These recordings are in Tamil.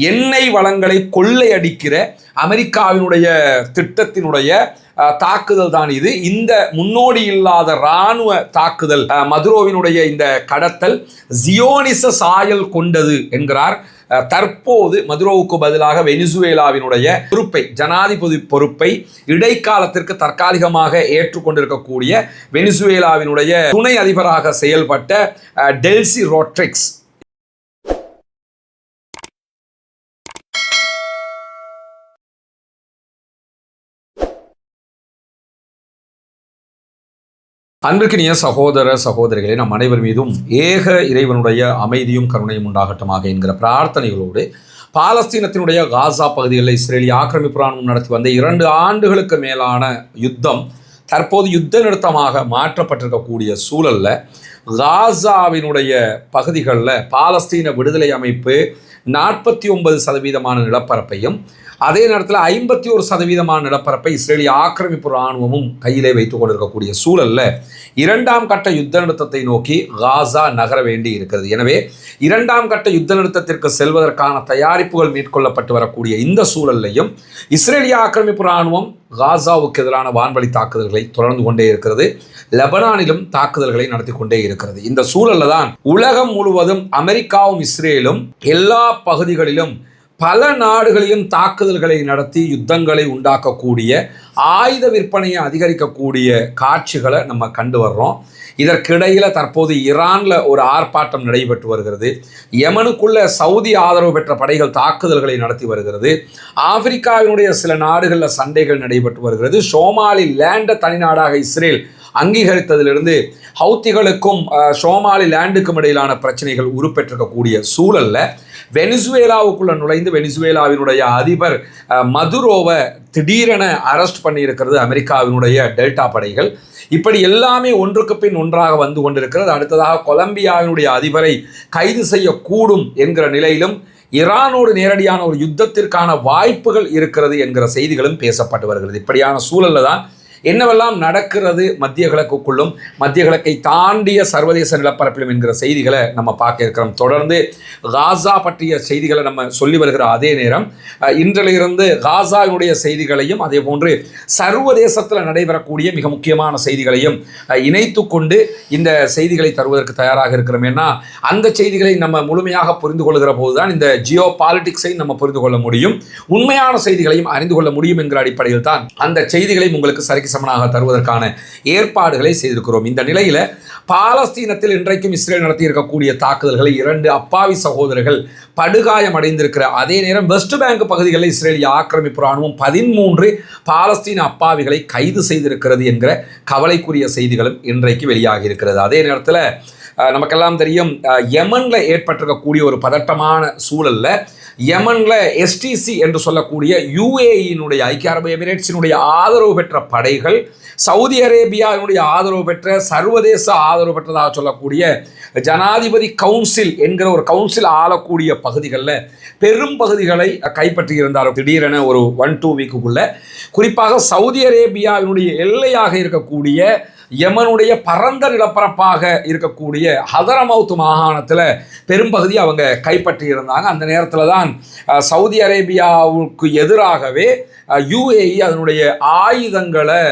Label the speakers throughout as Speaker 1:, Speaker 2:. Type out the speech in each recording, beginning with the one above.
Speaker 1: எண்ணெய் வளங்களை கொள்ளையடிக்கிற அமெரிக்காவினுடைய திட்டத்தினுடைய தாக்குதல் தான் இது. இந்த முன்னோடி இல்லாத இராணுவ தாக்குதல், மதுரோவினுடைய இந்த கடத்தல் ஜியோனிச சாயல் கொண்டது என்கிறார். தற்போது மதுரோவுக்கு பதிலாக வெனிசுவேலாவினுடைய பொறுப்பை, ஜனாதிபதி பொறுப்பை இடைக்காலத்திற்கு தற்காலிகமாக ஏற்றுக்கொண்டிருக்கக்கூடிய வெனிசுவேலாவினுடைய துணை அதிபராக செயல்பட்ட டெல்சி ரோட்ரிக்ஸ் அன்பிற்கினிய சகோதர சகோதரிகளே, நம் அனைவர் மீதும் ஏக இறைவனுடைய அமைதியும் கருணையும் உண்டாகட்டுமாக என்கிற பிரார்த்தனைகளோடு பாலஸ்தீனத்தினுடைய காசா பகுதிகளில் இஸ்ரேலிய ஆக்கிரமிப்பு ராணுவம் நடத்தி வந்த 2 ஆண்டுகளுக்கு மேலான யுத்தம் தற்போது யுத்த நிறுத்தமாக மாற்றப்பட்டிருக்கக்கூடிய சூழலில் காசாவினுடைய பகுதிகளில் பாலஸ்தீன விடுதலை அமைப்பு 49% நிலப்பரப்பையும், அதே நேரத்தில் 51% நிலப்பரப்பை இஸ்ரேலிய ஆக்கிரமிப்பு இராணுவமும் கையிலே வைத்துக் கொண்டிருக்கக்கூடிய சூழலில் 2ஆம் கட்ட யுத்த நிறுத்தத்தை நோக்கி காசா நகர வேண்டி இருக்கிறது. எனவே 2ஆம் கட்ட யுத்த நிறுத்தத்திற்கு செல்வதற்கான தயாரிப்புகள் மேற்கொள்ளப்பட்டு வரக்கூடிய இந்த சூழலையும் இஸ்ரேலிய ஆக்கிரமிப்பு இராணுவம் காசாவுக்கு எதிரான வான்வழி தாக்குதல்களை தொடர்ந்து கொண்டே இருக்கிறது. லெபனானிலும் தாக்குதல்களை நடத்தி கொண்டே இருக்கிறது. இந்த சூழலில் தான் உலகம் முழுவதும் அமெரிக்காவும் இஸ்ரேலும் எல்லா பகுதிகளிலும் பல நாடுகளிலும் தாக்குதல்களை நடத்தி யுத்தங்களை உண்டாக்கக்கூடிய, ஆயுத விற்பனையை அதிகரிக்கக்கூடிய காட்சிகளை நம்ம கண்டு வர்றோம். இதற்கிடையில் தற்போது ஈரானில் ஒரு ஆர்ப்பாட்டம் நடைபெற்று வருகிறது. யமனுக்குள்ள சவுதி ஆதரவு பெற்ற படைகள் தாக்குதல்களை நடத்தி வருகிறது. ஆப்பிரிக்காவினுடைய சில நாடுகளில் சண்டைகள் நடைபெற்று வருகிறது. சோமாலி லேண்டை தனிநாடாக இஸ்ரேல் அங்கீகரித்ததிலிருந்து ஹவுத்திகளுக்கும் சோமாலி லேண்டுக்கும் இடையிலான பிரச்சனைகள் உருப்பெற்றிருக்கக்கூடிய சூழலில் வெனிசுவேலாவுக்குள்ள நுழைந்து வெனிசுவேலாவினுடைய அதிபர் மதுரோவை திடீரென அரெஸ்ட் பண்ணியிருக்கிறது அமெரிக்காவினுடைய டெல்டா படைகள். இப்படி எல்லாமே ஒன்றுக்கு பின் ஒன்றாக வந்து கொண்டிருக்கிறது. அடுத்ததாக கொலம்பியாவினுடைய அதிபரை கைது செய்யக்கூடும் என்கிற நிலையிலும் ஈரானோடு நேரடியான ஒரு யுத்தத்திற்கான வாய்ப்புகள் இருக்கிறது என்கிற செய்திகளும் பேசப்பட்டு வருகிறது. இப்படியான சூழலில் தான் என்னவெல்லாம் நடக்கிறது மத்திய கிழக்குக்குள்ளும் மத்திய கிழக்கை தாண்டிய சர்வதேச நிலப்பரப்பிலும் என்கிற செய்திகளை நம்ம பார்க்க இருக்கிறோம். தொடர்ந்து காசா பற்றிய செய்திகளை நம்ம சொல்லி வருகிற அதே நேரம் இன்றிலிருந்து காசாவினுடைய செய்திகளையும் அதே போன்று சர்வதேசத்தில் நடைபெறக்கூடிய மிக முக்கியமான செய்திகளையும் இணைத்து கொண்டு இந்த செய்திகளை தருவதற்கு தயாராக இருக்கிறோம். ஏன்னா அந்த செய்திகளை நம்ம முழுமையாக புரிந்து கொள்கிற போது தான் இந்த ஜியோ பாலிட்டிக்ஸை நம்ம புரிந்து கொள்ள முடியும், உண்மையான செய்திகளையும் அறிந்து கொள்ள முடியும் என்கிற அடிப்படையில் தான் அந்த செய்திகளை உங்களுக்கு சரிக்கு சமனாக தருவதற்கான ஏற்பாடுகளை செய்திருக்கிறோம். இந்த நிலையில பாலஸ்தீனத்தில் இன்றைக்கும் இஸ்ரேல் நடத்தி இருக்கக்கூடிய தாக்குதல்களை 2 அப்பாவி சகோதரர்கள் படுகாயம் அடைந்திருக்கிற அதே நேரம் வெஸ்ட் பேங்க் பகுதிகளில் இஸ்ரேலிய ஆக்கிரமிப்பு ராணுவம் 13 பாலஸ்தீன அப்பாவிகளை கைது செய்திருக்கிறது என்கிற கவலைக்குரிய செய்திகளும் இன்றைக்கு வெளியாகி இருக்கிறது. அதே நேரத்தில் நமக்கெல்லாம் தெரியும், யமனில் ஏற்பட்டிருக்கக்கூடிய ஒரு பதட்டமான சூழலில் யமனில் எஸ்டிசி என்று சொல்லக்கூடிய யுஏஇனுடைய, ஐக்கிய அரபு எமிரேட்ஸினுடைய ஆதரவு பெற்ற படைகள், சவுதி அரேபியாவினுடைய ஆதரவு பெற்ற, சர்வதேச ஆதரவு பெற்றதாக சொல்லக்கூடிய ஜனாதிபதி கவுன்சில் என்கிற ஒரு கவுன்சில் ஆளக்கூடிய பகுதிகளில் பெரும் பகுதிகளை கைப்பற்றி இருந்தார். திடீரென ஒரு 1-2 வீக்குக்குள்ள குறிப்பாக சவுதி அரேபியாவினுடைய எல்லையாக இருக்கக்கூடிய யமனுடைய பரந்த நிலப்பரப்பாக இருக்கக்கூடிய ஹதரமவுத் மாகாணத்தில் பெரும்பகுதி அவங்க கைப்பற்றி இருந்தாங்க. அந்த நேரத்தில் தான் சவுதி அரேபியாவுக்கு எதிராகவே யுஏஇ அதனுடைய ஆயுதங்களை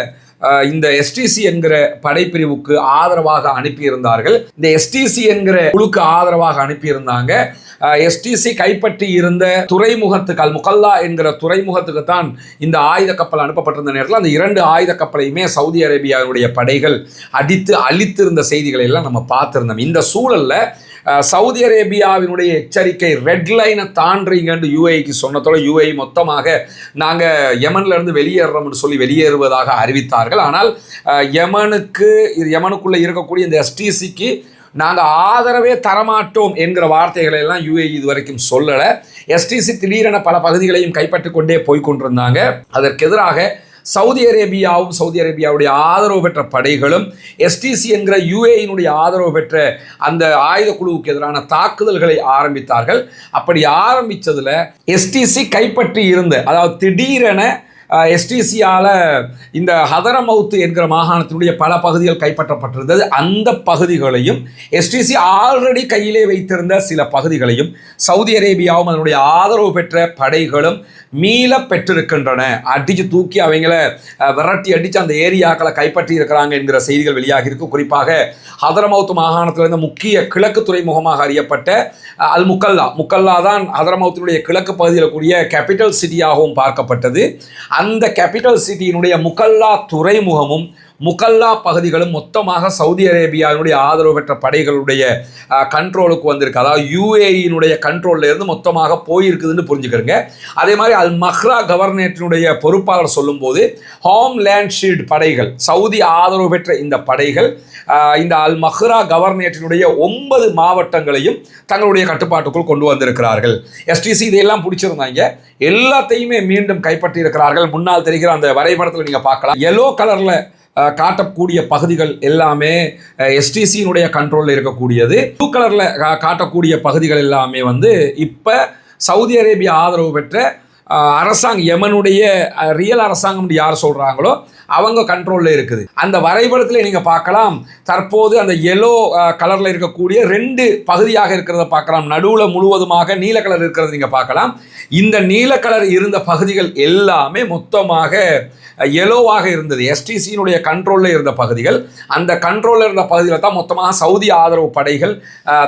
Speaker 1: இந்த எஸ்டிசி என்கிற படைப்பிரிவுக்கு ஆதரவாக அனுப்பியிருந்தார்கள். இந்த எஸ்டிசி என்கிற குழுக்கு ஆதரவாக அனுப்பியிருந்தாங்க. எஸ்டிசி கைப்பற்றி இருந்த துறைமுகத்துக்கு, அல் முகல்லா என்கிற துறைமுகத்துக்கு தான் இந்த ஆயுத கப்பல் அனுப்பப்பட்டிருந்த நேரத்தில் அந்த 2 ஆயுத கப்பலையுமே சவுதி அரேபியாவுடைய படைகள் அடித்து அழித்திருந்த செய்திகளை எல்லாம் நம்ம பார்த்திருந்தோம். இந்த சூழலில் சவுதி அரேபியாவினுடைய எச்சரிக்கை ரெட் லைனை தாண்டுறீங்கன்னு யுஏஇக்கு சொன்னதோட யுஏஇ மொத்தமாக நாங்கள் யமன்லேருந்து வெளியேறோம்னு சொல்லி வெளியேறுவதாக அறிவித்தார்கள். ஆனால் யமனுக்குள்ளே இருக்கக்கூடிய இந்த எஸ்டிசிக்கு நாங்கள் ஆதரவே தரமாட்டோம் என்கிற வார்த்தைகளை எல்லாம் யுஏஇ இதுவரைக்கும் சொல்லலை. எஸ்டிசி திடீரென பல பகுதிகளையும் கைப்பற்றி கொண்டே போய்கொண்டிருந்தாங்க. அதற்கு எதிராக சவுதி அரேபியாவுடைய ஆதரவு பெற்ற படைகளும் எஸ்டிசி என்கிற யுஏஇனுடைய ஆதரவு பெற்ற அந்த ஆயுத குழுவுக்கு எதிரான தாக்குதல்களை ஆரம்பித்தார்கள். அப்படி ஆரம்பித்ததில் எஸ்டிசி கைப்பற்றி இருந்த, அதாவது திடீரென எஸ்டிசியால் இந்த ஹதரமவுத் என்கிற மாகாணத்தினுடைய பல பகுதிகள் கைப்பற்றப்பட்டிருந்தது. அந்த பகுதிகளையும் எஸ்டிசி ஆல்ரெடி கையிலே வைத்திருந்த சில பகுதிகளையும் சவுதி அரேபியாவும் அதனுடைய ஆதரவு பெற்ற படைகளும் மீள பெற்றிருக்கின்றன. அடித்து தூக்கி அவங்கள விரட்டி அடித்து அந்த ஏரியாக்களை கைப்பற்றி இருக்கிறாங்க என்கிற செய்திகள் வெளியாகி இருக்கு. குறிப்பாக ஹதரமவுத் மாகாணத்திலிருந்து முக்கிய கிழக்கு துறைமுகமாக அறியப்பட்ட அல் முக்கல்லா தான் ஹதரமவுத்தினுடைய கிழக்கு பகுதியில் கூடிய கேபிட்டல் சிட்டியாகவும் பார்க்கப்பட்டது. அந்த கேபிட்டல் சிட்டியினுடைய முக்கல்லா துறைமுகமும் முகல்லா பகுதிகளும் மொத்தமாக சவுதி அரேபியாவினுடைய ஆதரவு பெற்ற படைகளுடைய கண்ட்ரோலுக்கு வந்திருக்கு. அதாவது யுஏஇனுடைய கண்ட்ரோலில் இருந்து மொத்தமாக போயிருக்குதுன்னு புரிஞ்சுக்கிறங்க. அதே மாதிரி அல் மஹ்ரா கவர்னரேட்டினுடைய பொறுப்பாளர் சொல்லும்போது ஹோம்லேண்ட் ஷீல்ட் படைகள், சவுதி ஆதரவு பெற்ற இந்த படைகள் இந்த அல் மஹ்ரா கவர்னரேட்டினுடைய 9 மாவட்டங்களையும் தங்களுடைய கட்டுப்பாட்டுக்குள் கொண்டு வந்திருக்கிறார்கள். எஸ்டிசி இதையெல்லாம் பிடிச்சிருந்தாங்க, எல்லாத்தையுமே மீண்டும் கைப்பற்றி இருக்கிறார்கள். முன்னால் தெரிகிற அந்த வரைபடத்தில் நீங்கள் பார்க்கலாம், எல்லோ கலரில் காட்டக்கூடிய பகுதிகள் எல்லாமே எஸ்டிசியினுடைய கண்ட்ரோலில் இருக்கக்கூடியது. ப்ளூ கலரில் காட்டக்கூடிய பகுதிகள் எல்லாமே இப்போ சவுதி அரேபியா ஆதரவு பெற்ற அரசாங்கம், யமனுடைய ரியல் அரசாங்கம் யார் சொல்கிறாங்களோ அவங்க கண்ட்ரோலில் இருக்குது. அந்த வரைபடத்தில் நீங்கள் பார்க்கலாம், தற்போது அந்த எல்லோ கலரில் இருக்கக்கூடிய 2 பகுதியாக இருக்கிறத பார்க்கலாம். நடுவில் முழுவதுமாக நீல கலர் இருக்கிறத நீங்கள் பார்க்கலாம். இந்த நீல கலர் இருந்த பகுதிகள் எல்லாமே மொத்தமாக எல்லோவாக இருந்தது, எஸ்டிசியினுடைய கண்ட்ரோலில் இருந்த பகுதிகள். அந்த கண்ட்ரோலில் இருந்த பகுதியில் தான் மொத்தமாக சவுதி ஆதரவு படைகள்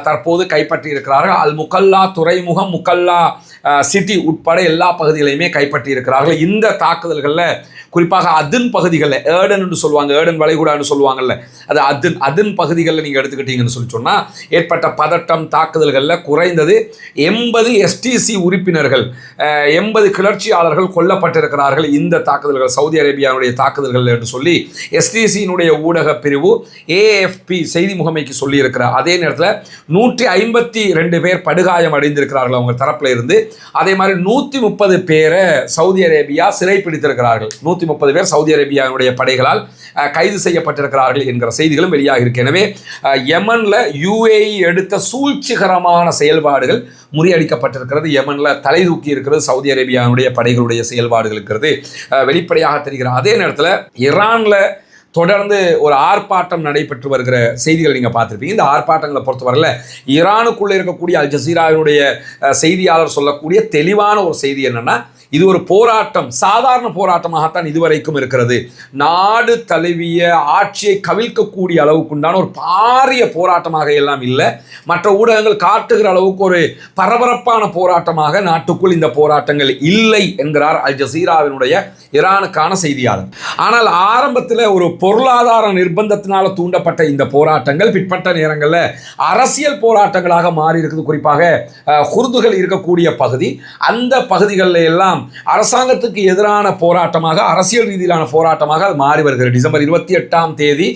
Speaker 1: தற்போது கைப்பற்றி இருக்கிறார்கள். அல் முகல்லா துறைமுகம், முகல்லா சிட்டி உட்பட எல்லா பகுதிகளையுமே கைப்பற்றி இருக்கிறார்கள். இந்த தாக்குதல்களில் குறிப்பாக அதன் பகுதிகளில் ஏடன் என்று சொல்லுவாங்க, ஏடன் வளைகுடான்னு சொல்லுவாங்கல்ல, அது அதன் பகுதிகளில் நீங்கள் எடுத்துக்கிட்டீங்கன்னு சொன்னால் ஏற்பட்ட பதட்டம் தாக்குதல்களில் குறைந்தது 80 எஸ்டிசி உறுப்பினர்கள், 80 கிளர்ச்சியாளர்கள் கொல்லப்பட்டிருக்கிறார்கள் இந்த தாக்குதல்கள், சவுதி அரேபியாவுடைய தாக்குதல்கள் என்று சொல்லி எஸ்டிசியினுடைய ஊடக பிரிவு ஏஎஃப்பி செய்தி முகமைக்கு சொல்லியிருக்கிறார். அதே நேரத்தில் 152 பேர் படுகாயம் அடைந்திருக்கிறார்கள் அவங்க தரப்பில் இருந்து. அதே மாதிரி 130 பேரை சவுதி அரேபியா சிறைப்பிடித்திருக்கிறார்கள். 130 பேர் சவுதி அரேபியாவுடைய படைகளால் கைது செய்யப்பட்டிருக்கிறார்கள் என்கிற செய்திகளும் வெளியாக இருக்கு. எனவே யமன்ல யுஏஇ எடுத்த சூழ்ச்சிகரமான செயல்பாடுகள் முறியடிக்கப்பட்டிருக்கிறது. யமன்ல தலை தூக்கி இருக்கிறது சவுதி அரேபியாவுடைய படைகளுடைய செயல்பாடுகள் இருக்கிறது வெளிப்படையாக தெரிகிறது. அதே நேரத்தில் ஈரான்ல தொடர்ந்து ஒரு ஆர்ப்பாட்டம் நடைபெற்று வருகிற செய்திகள் நீங்கள் பார்த்துருப்பீங்க. இந்த ஆர்ப்பாட்டங்களை பொறுத்தவரையில் ஈரானுக்குள்ளே இருக்கக்கூடிய அல் ஜசீராவினுடைய செய்தியாளர் சொல்லக்கூடிய தெளிவான ஒரு செய்தி என்னென்னா, இது ஒரு போராட்டம், சாதாரண போராட்டமாகத்தான் இதுவரைக்கும் இருக்கிறது. நாடு தழுவிய ஆட்சியை கவிழ்க்கக்கூடிய அளவுக்குண்டான ஒரு பாரிய போராட்டமாக எல்லாம் இல்லை. மற்ற ஊடகங்கள் காட்டுகிற அளவுக்கு ஒரு பரபரப்பான போராட்டமாக நாட்டுக்குள் இந்த போராட்டங்கள் இல்லை என்கிறார் அல் ஜசீராவினுடைய ஈரானுக்கான செய்தியாளர். ஆனால் ஆரம்பத்தில் ஒரு பொருளாதார நிர்பந்தத்தினால தூண்டப்பட்ட இந்த போராட்டங்கள் பிற்பட்ட நேரங்களில் அரசியல் போராட்டங்களாக மாறி இருக்குது. குறிப்பாக குர்துகள் இருக்கக்கூடிய பகுதி, அந்த பகுதிகளில் எல்லாம் அரசாங்கத்துக்கு எதிரான போராட்டமாக, அரசியல் ரீதியிலான போராட்டமாக அது மாறி வருகிறது. டிசம்பர் 28ஆம் தேதி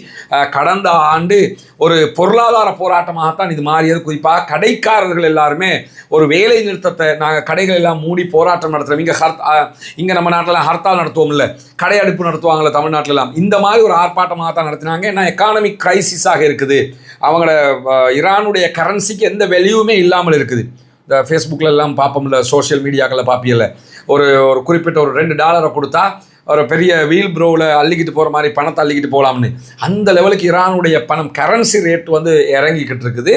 Speaker 1: கடந்த ஆண்டு ஒரு பொருளாதார போராட்டமாகத்தான் இது மாறியது. குறிப்பாக கடைக்காரர்கள் எல்லாருமே ஒரு வேலை நிறுத்தத்தை, நாங்கள் கடைகள் எல்லாம் மூடி போராட்டம் நடத்துகிறோம், இங்கே நம்ம நாட்டில் ஹர்த்தால் நடத்துவோம் இல்லை, கடை அடுப்பு நடத்துவாங்கள்ல தமிழ்நாட்டிலலாம், இந்த மாதிரி ஒரு ஆர்ப்பாட்டமாக தான் நடத்தினாங்க. ஏன்னா எக்கானமிக் கிரைசிஸாக இருக்குது, அவங்களோட ஈரானுடைய கரன்சிக்கு எந்த வேல்யூவுமே இல்லாமல் இருக்குது. இந்த ஃபேஸ்புக்கில் எல்லாம் பார்ப்போம்ல, சோஷியல் மீடியாக்களில் பார்ப்பியல, ஒரு குறிப்பிட்ட ஒரு $2 கொடுத்தா ஒரு பெரிய வீல் ப்ரோவில் அள்ளிக்கிட்டு போகிற மாதிரி பணத்தை அள்ளிக்கிட்டு போகலாம்னு, அந்த லெவலுக்கு ஈரானுடைய பணம் கரன்சி ரேட் இறங்கிக்கிட்டு இருக்குது.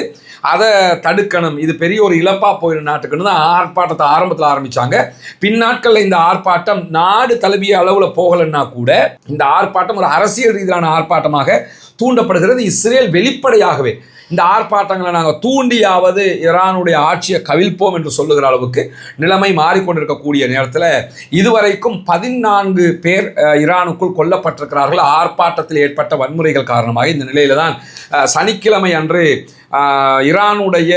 Speaker 1: அதை தடுக்கணும், இது பெரிய ஒரு இழப்பாக போயிடும் நாட்டுக்குன்னு தான் ஆர்ப்பாட்டத்தை ஆரம்பத்தில் ஆரம்பித்தாங்க. பின்னாட்களில் இந்த ஆர்ப்பாட்டம் நாடு தழுவிய அளவில் போகலைன்னா கூட இந்த ஆர்ப்பாட்டம் ஒரு அரசியல் ரீதியிலான ஆர்ப்பாட்டமாக தூண்டப்படுகிறது. இஸ்ரேல் வெளிப்படையாகவே இந்த ஆர்ப்பாட்டங்களை நாங்கள் தூண்டியாவது ஈரானுடைய ஆட்சியை கவிழ்ப்போம் என்று சொல்லுகிற அளவுக்கு நிலைமை மாறிக்கொண்டிருக்கக்கூடிய நேரத்தில் இதுவரைக்கும் 14 பேர் ஈரானுக்குள் கொல்லப்பட்டிருக்கிறார்கள் ஆர்ப்பாட்டத்தில் ஏற்பட்ட வன்முறைகள் காரணமாக. இந்த நிலையில தான் சனிக்கிழமை அன்று ஈரானுடைய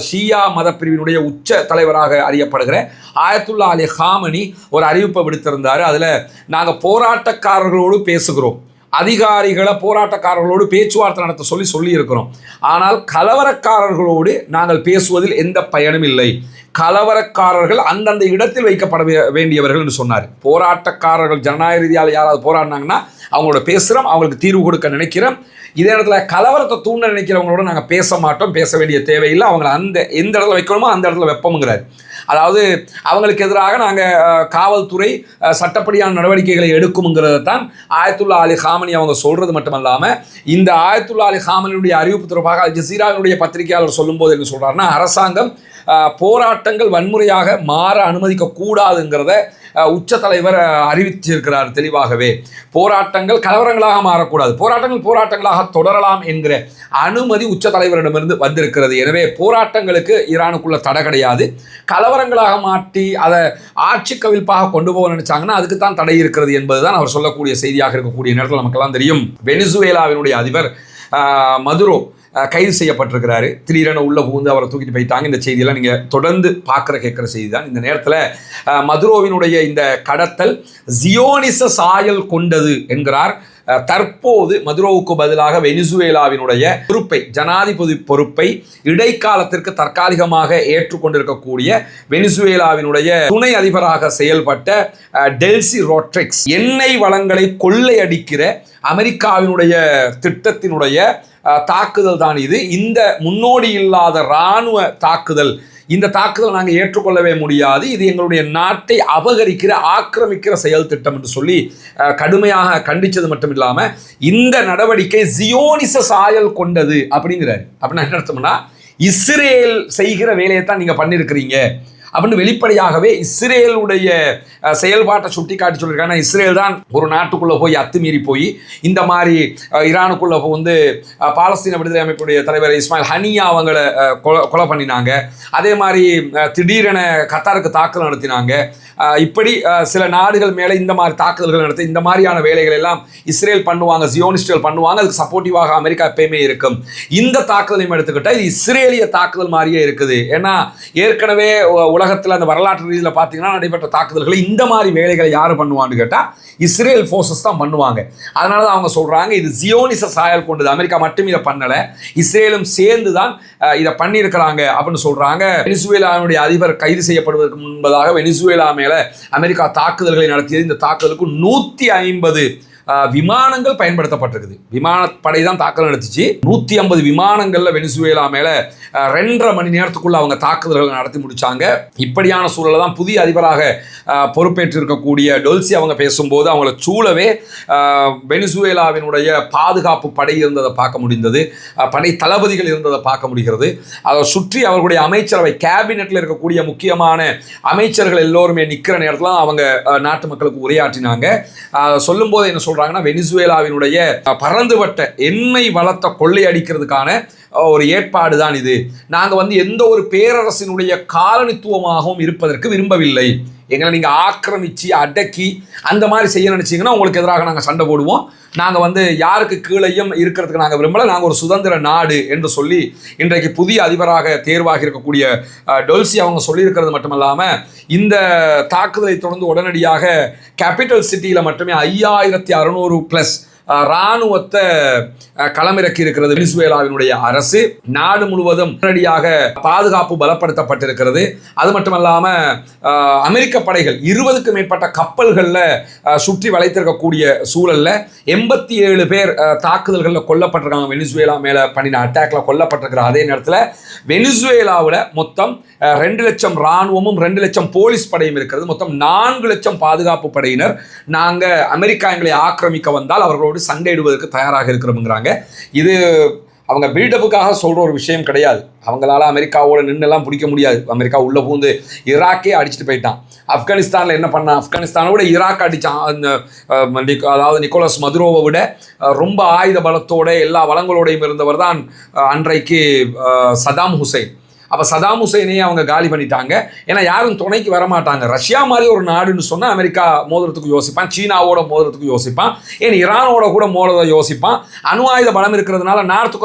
Speaker 1: ஷியா மத பிரிவினுடைய உச்ச தலைவராக அறியப்படுகிற ஆயத்துல்லா அலி ஹாமனி ஒரு அறிவிப்பை விடுத்திருந்தார். அதில் நாங்கள் போராட்டக்காரர்களோடு பேசுகிறோம், அதிகாரிகளை போராட்டக்காரர்களோடு பேச்சுவார்த்தை நடத்த சொல்லி இருக்கிறோம், ஆனால் கலவரக்காரர்களோடு நாங்கள் பேசுவதில் எந்த பயனும் இல்லை, கலவரக்காரர்கள் அந்தந்த இடத்தில் வைக்கப்பட வேண்டியவர்கள் என்று சொன்னார். போராட்டக்காரர்கள் ஜனநாயக ரீதியால் யாராவது போராடினாங்கன்னா அவங்களோட பேசுகிறோம், அவங்களுக்கு தீர்வு கொடுக்க நினைக்கிறோம். இதே இடத்துல கலவரத்தை தூண்ட நினைக்கிறவங்களோட நாங்கள் பேச மாட்டோம், பேச வேண்டிய தேவையில்லை, அவங்களை எந்த இடத்துல வைக்கணுமோ அந்த இடத்துல வைப்போம்ங்கிறார். அதாவது அவங்களுக்கு எதிராக நாங்கள் காவல்துறை சட்டப்படியான நடவடிக்கைகளை எடுக்கும்ங்கிறத தான் ஆயத்துல்லா அலி ஹாமனி அவங்க சொல்கிறது மட்டுமல்லாமல் இந்த ஆயத்துல்லா அலி ஹாமனியுடைய அறிவிப்பு தொடர்பாக அல் ஜசீராவினுடைய பத்திரிகையாளர் சொல்லும்போது என்ன சொல்கிறாருன்னா, அரசாங்கம் போராட்டங்கள் வன்முறையாக மாற அனுமதிக்க கூடாதுங்கிறத உச்ச தலைவர் அறிவிச்சிருக்கிறார் தெளிவாகவே. போராட்டங்கள் கலவரங்களாக மாறக்கூடாது, போராட்டங்களாக தொடரலாம் என்கிற அனுமதி உச்ச தலைவரிடமிருந்து வந்திருக்கிறது. எனவே போராட்டங்களுக்கு ஈரானுக்குள்ள தடை கிடையாது. கலவரங்களாக மாற்றி அதை ஆட்சி கவிழ்ப்பாக கொண்டு போக நினைச்சாங்கன்னா அதுக்கு தான் தடை இருக்கிறது என்பதுதான் அவர் சொல்லக்கூடிய செய்தியாக இருக்கக்கூடிய நேரத்தில் நமக்கெல்லாம் தெரியும். வெனிசுவேலாவினுடைய அதிபர் மதுரோ கைது செய்யப்பட்டிருக்கிறாரு. திடீரென உள்ள புகுந்து அவரை தூக்கிட்டு போயிட்டாங்க. இந்த செய்தியெல்லாம் நீங்கள் தொடர்ந்து கேட்குற செய்தி தான். இந்த நேரத்தில் மதுரோவினுடைய இந்த கடத்தல் ஜியோனிச சாயல் கொண்டது என்கிறார். தற்போது மதுரோவுக்கு பதிலாக வெனிசுவேலாவினுடைய பொறுப்பை, ஜனாதிபதி பொறுப்பை இடைக்காலத்திற்கு தற்காலிகமாக ஏற்றுக்கொண்டிருக்கக்கூடிய வெனிசுவேலாவினுடைய துணை அதிபராக செயல்பட்ட டெல்சி ரோட்ரிக்ஸ் எண்ணெய் வளங்களை கொள்ளையடிக்கிற அமெரிக்காவினுடைய திட்டத்தினுடைய தாக்குதல் தான் இது. இந்த முன்னோடி இல்லாத இராணுவ தாக்குதல், இந்த தாக்குதல் நாங்கள் ஏற்றுக்கொள்ளவே முடியாது, இது எங்களுடைய நாட்டை அபகரிக்கிற ஆக்கிரமிக்கிற செயல் திட்டம் என்று சொல்லி கடுமையாக கண்டித்தது மட்டும் இல்லாமல் இந்த நடவடிக்கை ஜியோனிச சாயல் கொண்டது அப்படிங்கிறாரு. அப்படின்னா என்ன அர்த்தம்னா, இஸ்ரேல் செய்கிற வேலையை தான் நீங்கள் பண்ணியிருக்கிறீங்க அப்படின்னு வெளிப்படையாகவே இஸ்ரேலுடைய செயல்பாட்டை சுட்டி காட்டி சொல்லியிருக்காங்க. இஸ்ரேல் தான் ஒரு நாட்டுக்குள்ளே போய் அத்துமீறி போய் இந்த மாதிரி ஈரானுக்குள்ளே வந்து பாலஸ்தீன விடுதலை அமைப்புடைய தலைவர் இஸ்மாயில் ஹனியா அவங்களை கொலை பண்ணினாங்க. அதே மாதிரி திடீரென கத்தாருக்கு தாக்குதல் நடத்தினாங்க. இப்படி சில நாடுகள் மேலே இந்த மாதிரி தாக்குதல்கள் நடத்த இந்த மாதிரியான வேலைகள் எல்லாம் இஸ்ரேல் பண்ணுவாங்க, ஜியோனிஸ்டுகள் பண்ணுவாங்க. அதுக்கு சப்போர்ட்டிவாக அமெரிக்கா எப்பயுமே இருக்கும். இந்த தாக்குதலையும் எடுத்துக்கிட்டால் இது இஸ்ரேலிய தாக்குதல் மாதிரியே இருக்குது. ஏன்னா ஏற்கனவே உலகத்தில் அந்த வரலாற்று ரீதியில் பார்த்தீங்கன்னா நடைபெற்ற தாக்குதல்களை இந்த மாதிரி வேலைகளை யார் பண்ணுவான்னு கேட்டால் இஸ்ரேல் ஃபோர்ஸஸ் தான் பண்ணுவாங்க. அதனால தான் அவங்க சொல்கிறாங்க இது ஜியோனிச சாயல் கொண்டது. அமெரிக்கா மட்டும் இதை பண்ணலை, இஸ்ரேலும் சேர்ந்து தான் இதை பண்ணியிருக்கிறாங்க அப்படின்னு சொல்கிறாங்க. வெனிசுவேலாவுடைய அதிபர் கைது செய்யப்படுவதற்கு முன்பதாக வெனிசுவேலா மேலே அமெரிக்கா தாக்குதல்களை நடத்தியது. இந்த தாக்குதலுக்கு 150 விமானங்கள் பயன்படுத்தப்பட்டிருக்குது. விமானப்படை தான் தாக்குதல் நடத்திச்சு. 150 விமானங்களில் வெனிசுவேலா மேலே 2.5 மணி நேரத்துக்குள்ள அவங்க தாக்குதல்கள் நடத்தி முடிச்சாங்க. இப்படியான சூழலை தான் புதிய அதிபராக பொறுப்பேற்றிருக்கக்கூடிய டொல்சி அவங்க பேசும்போது அவங்கள சூழவே வெனிசுவேலாவினுடைய பாதுகாப்பு படை இருந்ததை பார்க்க முடிந்தது, படை தளபதிகள் இருந்ததை பார்க்க முடிகிறது. அதை சுற்றி அவர்களுடைய அமைச்சரவை கேபினெட்டில் இருக்கக்கூடிய முக்கியமான அமைச்சர்கள் எல்லோருமே நிற்கிற நேரத்தில் அவங்க நாட்டு மக்களுக்கு உரையாற்றினாங்க. சொல்லும்போது என்ன சொல்றாங்கன்னா, வெனிசுவேலாவினுடைய பறந்துபட்ட எண்ணெய் வளத்தை கொள்ளையடிக்கிறதுக்கான ஒரு ஏற்பாடு தான் இது. நாங்கள் வந்து எந்த ஒரு பேரரசினுடைய காலனித்துவமாகவும் இருப்பதற்கு விரும்பவில்லை. எங்களை நீங்கள் ஆக்கிரமித்து அடக்கி அந்த மாதிரி செய்ய நினச்சிங்கன்னா உங்களுக்கு எதிராக நாங்கள் சண்டை போடுவோம். நாங்கள் வந்து யாருக்கு கீழையும் இருக்கிறதுக்கு நாங்கள் விரும்பலை, நாங்கள் ஒரு சுதந்திர நாடு என்று சொல்லி இன்றைக்கு புதிய அதிபராக தேர்வாகி இருக்கக்கூடிய டொல்சி அவங்க சொல்லியிருக்கிறது மட்டுமல்லாமல் இந்த தாக்குதலை தொடர்ந்து உடனடியாக கேபிட்டல் சிட்டியில் மட்டுமே 5600+ இராணுவத்தை களமிறக்கி இருக்கிறது வெனிசுவேலாவினுடைய அரசு. நாடு முழுவதும் உடனடியாக பாதுகாப்பு பலப்படுத்தப்பட்டிருக்கிறது. அது மட்டுமல்லாமல் அமெரிக்க படைகள் 20க்கும் மேற்பட்ட கப்பல்களில் சுற்றி வளைத்திருக்கக்கூடிய சூழலில் 87 பேர் தாக்குதல்களில் கொல்லப்பட்டிருக்காங்க. வெனிசுவேலா மேலே பண்ணின அட்டாக்ல கொல்லப்பட்டிருக்கிற அதே நேரத்தில் வெனிசுவேலாவில் மொத்தம் 2 லட்சம் இராணுவமும் 2 லட்சம் போலீஸ் படையும் இருக்கிறது. மொத்தம் 4 லட்சம் பாதுகாப்பு படையினர் நாங்கள் அமெரிக்கா எங்களை ஆக்கிரமிக்க வந்தால் அவர்களோடு சண்டையிடுவதற்கு தயாராக இருக்கிறோம்ங்கிறாங்க. இது அவங்க பில்டப்புக்காக சொல்கிற ஒரு விஷயம் கிடையாது. அவங்களால அமெரிக்காவோட நின்றுலாம் பிடிக்க முடியாது. அமெரிக்கா உள்ளே பூந்து ஈராக்கே அடிச்சுட்டு போயிட்டான். ஆப்கானிஸ்தானில் என்ன பண்ணான், ஆப்கானிஸ்தானை விட ஈராக் அடித்தான். அதாவது நிக்கோலஸ் மதுரோவை விட ரொம்ப ஆயுத பலத்தோட எல்லா வளங்களோடையும் இருந்தவர் தான் அன்றைக்கு சதாம் ஹுசைன். அப்போ சதாம் ஹுசைனையே அவங்க காலி பண்ணிட்டாங்க. ஏன்னா யாரும் துணைக்கு வரமாட்டாங்க. ரஷ்யா மாதிரி ஒரு நாடுன்னு சொன்னால் அமெரிக்கா மோதுறதுக்கு யோசிப்பான், சீனாவோட மோதுறதுக்கு யோசிப்பான், ஏன் ஈரானோட கூட மோதுறதை யோசிப்பான். அணு ஆயுத பலம் இருக்கிறதுனால நார்த்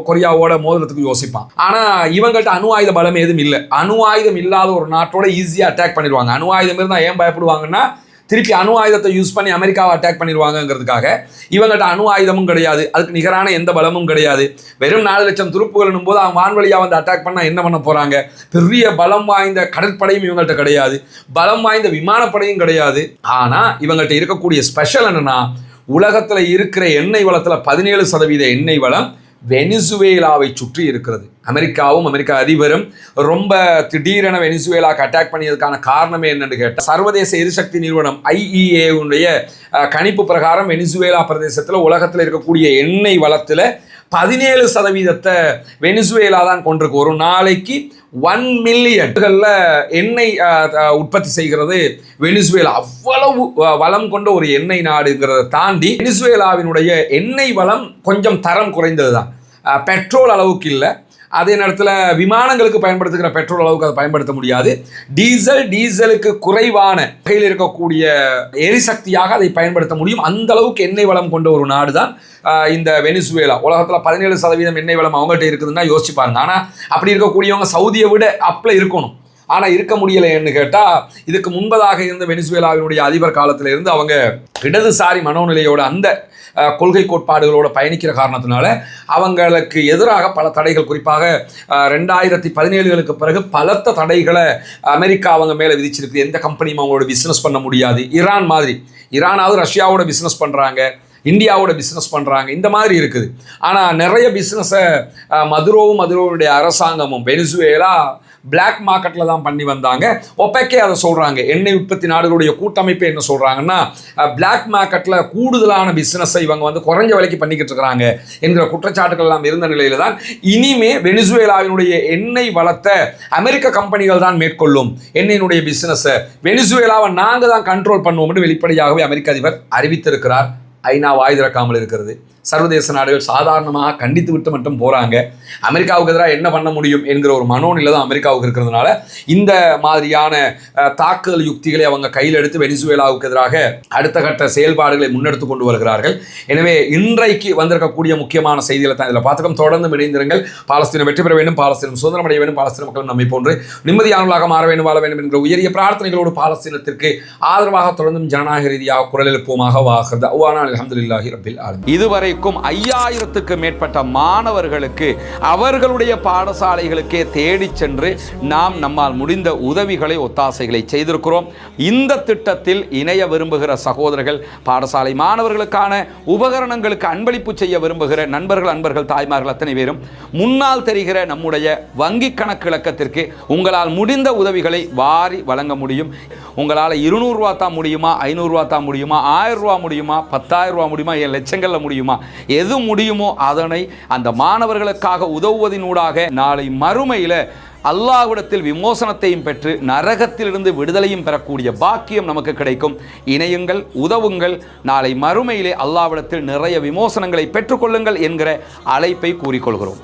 Speaker 1: கொரியாவோட மோதுறதுக்கு யோசிப்பான். ஆனால் இவங்கள்ட்ட அணு ஆயுத பலம் எதுவும் இல்லை. அணு ஆயுதம் இல்லாத ஒரு நாட்டோட ஈஸியாக அட்டாக் பண்ணிடுவாங்க. அணு ஆயுதம் இருந்தால் ஏன் பயப்படுவாங்கன்னா திருப்பி அணு ஆயுதத்தை யூஸ் பண்ணி அமெரிக்காவை அட்டாக் பண்ணிடுவாங்கங்கிறதுக்காக. இவங்கள்ட்ட அணு ஆயுதமும் கிடையாது, அதுக்கு நிகரான எந்த பலமும் கிடையாது. வெறும் 4 லட்சம் துருப்புகள் போது அவங்க வான்வழியாக வந்து அட்டாக் பண்ணால் என்ன பண்ண போகிறாங்க? பெரிய பலம் வாய்ந்த கடற்படையும் இவங்கள்ட்ட கிடையாது, பலம் வாய்ந்த விமானப்படையும் கிடையாது. ஆனால் இவங்கள்ட்ட இருக்கக்கூடிய ஸ்பெஷல் என்னன்னா, உலகத்தில் இருக்கிற எண்ணெய் வளத்தில் 17% எண்ணெய் வளம் வெனிசுவேலாவை சுற்றி இருக்கிறது. அமெரிக்காவும் அமெரிக்க அதிபரும் ரொம்ப திடீரென வெனிசுவேலாவுக்கு அட்டாக் பண்ணியதுக்கான காரணமே என்னன்னு கேட்டால், சர்வதேச எரிசக்தி நிறுவனம் IEA கணிப்பு பிரகாரம் வெனிசுவேலா பிரதேசத்தில் உலகத்தில் இருக்கக்கூடிய எண்ணெய் வளத்தில் 17% வெனிசுவேலா தான் கொண்டிருக்கு. ஒரு நாளைக்கு 1 மில்லியன் எண்ணெய் உற்பத்தி செய்கிறது வெனிசுவேலா. அவ்வளவு வளம் கொண்ட ஒரு எண்ணெய் நாடுங்கிறத தாண்டி வெனிசுவேலாவினுடைய எண்ணெய் வளம் கொஞ்சம் தரம் குறைந்தது தான். பெட்ரோல் அளவுக்கு இல்லை. அதே நேரத்தில் விமானங்களுக்கு பயன்படுத்துகிற பெட்ரோல் அளவுக்கு அதை பயன்படுத்த முடியாது. டீசலுக்கு குறைவான வகையில் இருக்கக்கூடிய எரிசக்தியாக அதை பயன்படுத்த முடியும். அந்த அளவுக்கு எண்ணெய் வளம் கொண்ட ஒரு நாடு தான் இந்த வெனிசுவேலா. உலகத்தில் 17% எண்ணெய் வளம் அவங்ககிட்ட இருக்குதுன்னா யோசிச்சு பாருங்க. ஆனால் அப்படி இருக்கக்கூடியவங்க சவுதியை விட அப்பில் இருக்கணும். ஆனால் இருக்க முடியலைன்னு கேட்டால், இதுக்கு முன்பதாக இருந்த வெனிசுவேலாவினுடைய அதிபர் காலத்தில் இருந்து அவங்க இடதுசாரி மனோநிலையோட அந்த கொள்கை கோட்பாடுகளோடு பயணிக்கிற காரணத்தினால அவங்களுக்கு எதிராக பல தடைகள், குறிப்பாக 2017களுக்கு பிறகு பலத்த தடைகளை அமெரிக்கா அவங்க மேலே விதிச்சிருக்கு. எந்த கம்பெனியும் அவங்களோட பிஸ்னஸ் பண்ண முடியாது. ஈரானாவது ரஷ்யாவோட பிஸ்னஸ் பண்ணுறாங்க, இந்தியாவோட பிஸ்னஸ் பண்ணுறாங்க, இந்த மாதிரி இருக்குது. ஆனால் நிறைய பிஸ்னஸை மதுரோவுடைய அரசாங்கமும் வெனிசுவேலா பிளாக் மார்க்கெட்டில் தான் பண்ணி வந்தாங்க. ஒப்பேக்கே அதை சொல்கிறாங்க. எண்ணெய் உற்பத்தி நாடுகளுடைய கூட்டமைப்பு என்ன சொல்கிறாங்கன்னா, பிளாக் மார்க்கெட்டில் கூடுதலான பிஸ்னஸை இவங்க குறைஞ்ச விலைக்கு பண்ணிக்கிட்டு இருக்கிறாங்க என்கிற குற்றச்சாட்டுகள் எல்லாம் இருந்த நிலையில் தான் இனிமே வெனிசுவேலாவினுடைய எண்ணெய் வளத்தை அமெரிக்க கம்பெனிகள் தான் மேற்கொள்ளும். எண்ணெயினுடைய பிஸ்னஸை வெனிசுவேலாவை நாங்கள் தான் கண்ட்ரோல் பண்ணுவோம் என்று வெளிப்படையாகவே அமெரிக்க அதிபர் அறிவித்திருக்கிறார். ஐநா வாய் திறக்காமல் இருக்கிறது. சர்வதேச நாடுகள் சாதாரணமாக கண்டித்து விட்டு மட்டும் போகிறாங்க. அமெரிக்காவுக்கு எதிராக என்ன பண்ண முடியும் என்கிற ஒரு மனோநிலை தான் அமெரிக்காவுக்கு இருக்கிறதுனால இந்த மாதிரியான தாக்குதல் யுக்திகளை அவங்க கையில் எடுத்து வெனிசுவேலாவுக்கு எதிராக அடுத்த கட்ட செயல்பாடுகளை முன்னெடுத்து கொண்டு வருகிறார்கள். எனவே இன்றைக்கு வந்திருக்கக்கூடிய முக்கியமான செய்திகளை தான் இதில் பார்த்துக்கோம். தொடர்ந்து இணைந்திருங்கள். பாலஸ்தீனம் வெற்றி பெற வேண்டும், பாலஸ்தீனம் சுதந்திரம் அடைய வேண்டும், பாலஸ்தீன மக்கள் நம்மை போன்று நிம்மதியானவர்களாக மாற வேண்டும், வாழ வேண்டும் என்கிற உயரிய பிரார்த்தனைகளோடு பாலஸ்தீனத்திற்கு ஆதரவாக தொடர்ந்தும் ஜனநாயக ரீதியாக குரல் எழுப்புவமாக வாகிறது. அல்ஹம்துலில்லாஹி ரப்பில் ஆலமீன். இதுவரை 5000க்கு மேற்பட்ட மாணவர்களுக்கு அவர்களுடைய பாடசாலைகளுக்கே தேடி சென்று நாம் நம்மால் முடிந்த உதவிகளை ஒத்தாசைகளை செய்திருக்கிறோம். இந்த திட்டத்தில் இணைய விரும்புகிற சகோதரர்கள், பாடசாலை மாணவர்களுக்கான உபகரணங்களுக்கு அன்பளிப்பு செய்ய விரும்புகிற நண்பர்கள், தாய்மார்கள் அத்தனை பேரும் முன்னால் தெரிகிற நம்முடைய வங்கி கணக்கு இலக்கத்திற்கு உங்களால் முடிந்த உதவிகளை வாரி வழங்க முடியும். உங்களால் 200 ரூபா தான் முடியுமா, 500 ரூபா தான் முடியுமா, 1000 ரூபா முடியுமா, 10,000 ரூபா முடியுமா, லட்சங்களில் முடியுமா, எது முடியுமோ அதனை அந்த மாணவர்களுக்காக உதவுவதினூடாக நாளை மறுமையில் அல்லாஹ்விடத்தில் விமோசனத்தையும் பெற்று நரகத்திலிருந்து விடுதலையும் பெறக்கூடிய பாக்கியம் நமக்கு கிடைக்கும். இணையுங்கள், உதவுங்கள். நாளை மறுமையிலே அல்லாஹ்விடத்தில் நிறைய விமோசனங்களை பெற்றுக்கொள்ளுங்கள் என்கிற அழைப்பை கூறிக்கொள்கிறோம்.